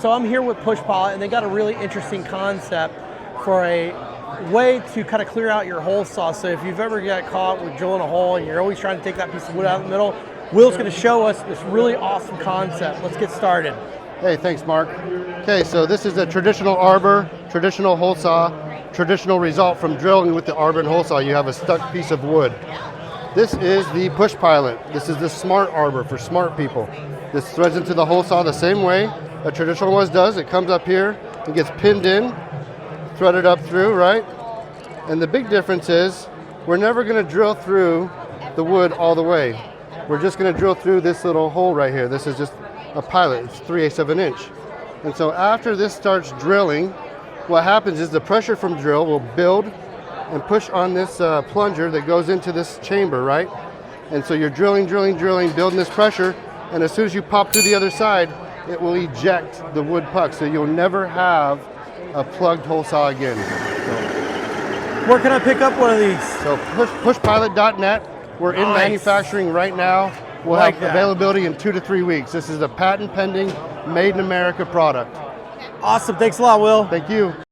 So I'm here with Push Pilot, and they got a really interesting concept for a way to kind of clear out your hole saw. So if you've ever got caught with drilling a hole and you're always trying to take that piece of wood out of the middle, Will's going to show us this really awesome concept. Let's get started. Hey, thanks, Mark. Okay, so this is a traditional arbor, traditional hole saw, traditional result from drilling with the arbor and hole saw. You have a stuck piece of wood. This is the Push Pilot. This is the smart arbor for smart people. This threads into the hole saw the same way a traditional one does. It comes up here and gets pinned in, threaded up through, right? And the big difference is we're never going to drill through the wood all the way. We're just going to drill through this little hole right here. This is just a pilot. It's 3/8 of an inch. And so after this starts drilling, what happens is the pressure from drill will build and push on this plunger that goes into this chamber, right? And so you're drilling, building this pressure, and as soon as you pop through the other side, it will eject the wood puck, so you'll never have a plugged hole saw again. Where can I pick up one of these? So pushpilot.net. We're in manufacturing right now. We'll have availability in 2 to 3 weeks. This is a patent pending, made in America product. Awesome. Thanks a lot, Will. Thank you.